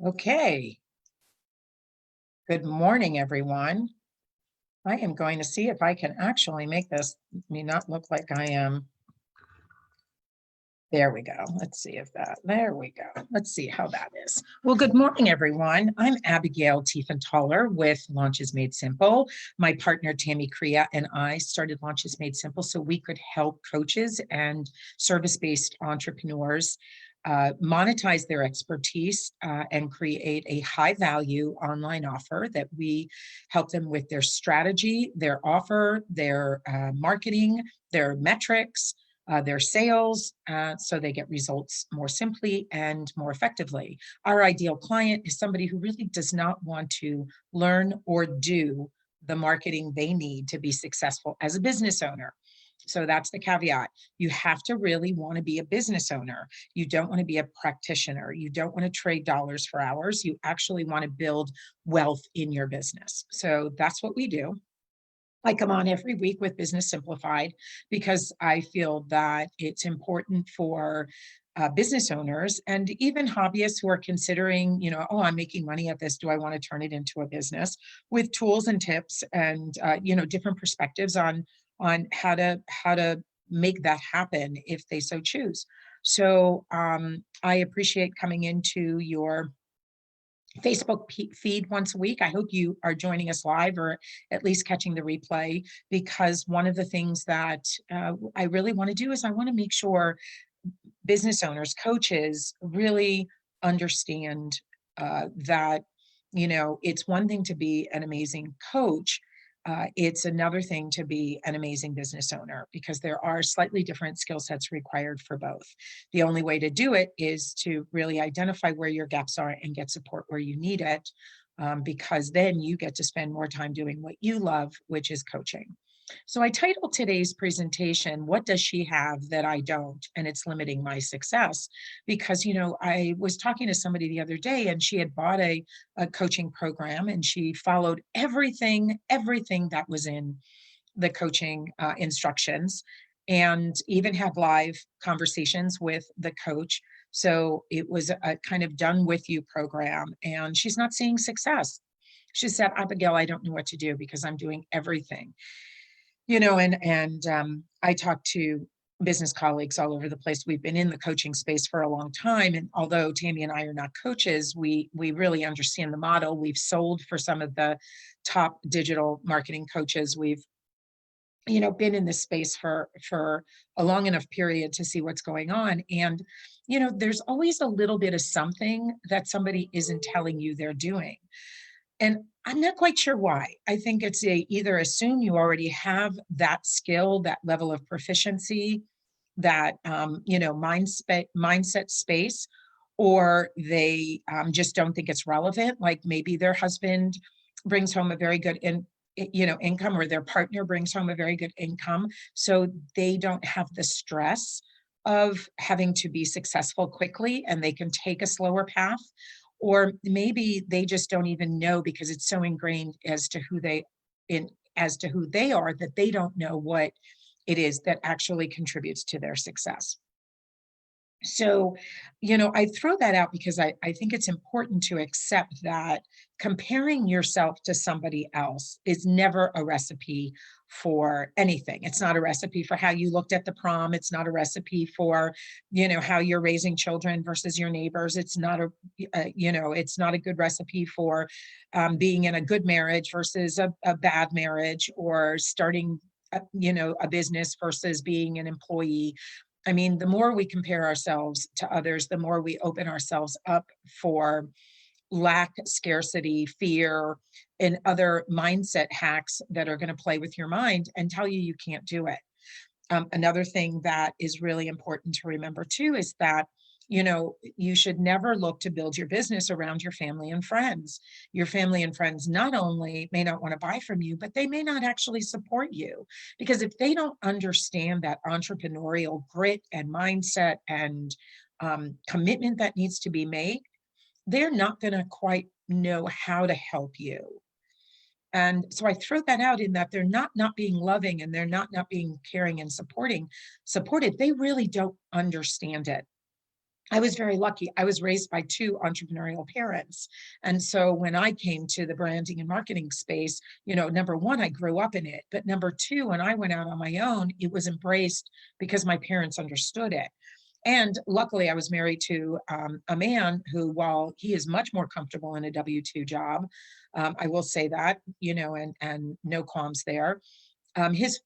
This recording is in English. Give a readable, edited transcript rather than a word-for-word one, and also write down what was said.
Okay, good morning, everyone. I am going to see if I can actually make this me not look like I am. There we go. Let's see if there we go. Let's see how that is. Well, good morning, everyone. I'm Abigail Tiefenthaler with Launches Made Simple. My partner, Tammy Crea, and I started Launches Made Simple so we could help coaches and service-based entrepreneurs monetize their expertise and create a high value online offer that we help them with their strategy, their offer, their marketing, their metrics, their sales, so they get results more simply and more effectively. Our ideal client is somebody who really does not want to learn or do the marketing they need to be successful as a business owner. So that's the caveat. You have to really want to be a business owner. You don't want to be a practitioner. You don't want to trade dollars for hours. You actually want to build wealth in your business. So that's what we do. I come on every week with Business Simplified because I feel that it's important for business owners and even hobbyists who are considering, oh, I'm making money at this. Do I want to turn it into a business? With tools and tips and different perspectives on how to make that happen if they so choose. So I appreciate coming into your Facebook feed once a week. I hope you are joining us live or at least catching the replay, because one of the things that I really want to do is I want to make sure business owners, coaches really understand that, it's one thing to be an amazing coach. It's another thing to be an amazing business owner, because there are slightly different skill sets required for both. The only way to do it is to really identify where your gaps are and get support where you need it, because then you get to spend more time doing what you love, which is coaching. So I titled today's presentation, "What Does She Have That I Don't? And It's Limiting My Success?" Because, I was talking to somebody the other day and she had bought a coaching program and she followed everything that was in the coaching instructions, and even had live conversations with the coach. So it was a kind of done with you program, and she's not seeing success. She said, "Abigail, I don't know what to do because I'm doing everything." And I talk to business colleagues all over the place. We've been in the coaching space for a long time, and although Tammy and I are not coaches, we really understand the model. We've sold for some of the top digital marketing coaches. We've been in this space for a long enough period to see what's going on. And there's always a little bit of something that somebody isn't telling you they're doing. And I'm not quite sure why. I think it's either assume you already have that skill, that level of proficiency, that mindset space, or they just don't think it's relevant. Like maybe their husband brings home a very good income, or their partner brings home a very good income, so they don't have the stress of having to be successful quickly and they can take a slower path. Or maybe they just don't even know, because it's so ingrained as to who they are, that they don't know what it is that actually contributes to their success. So, I throw that out because I think it's important to accept that comparing yourself to somebody else is never a recipe for anything. It's not a recipe for how you looked at the prom. It's not a recipe for, how you're raising children versus your neighbors. It's not it's not a good recipe for being in a good marriage versus a bad marriage, or starting a business versus being an employee. I mean, the more we compare ourselves to others, the more we open ourselves up for lack, scarcity, fear, and other mindset hacks that are going to play with your mind and tell you can't do it. Another thing that is really important to remember too is that, you should never look to build your business around your family and friends. Your family and friends not only may not want to buy from you, but they may not actually support you, because if they don't understand that entrepreneurial grit and mindset and commitment that needs to be made, they're not going to quite know how to help you. And so I throw that out, in that they're not being loving, and they're not being caring and supportive. They really don't understand it. I was very lucky. I was raised by two entrepreneurial parents. And so when I came to the branding and marketing space, number one, I grew up in it. But number two, when I went out on my own, it was embraced because my parents understood it. And luckily, I was married to a man who, while he is much more comfortable in a W-2 job, I will say that, and no qualms there. His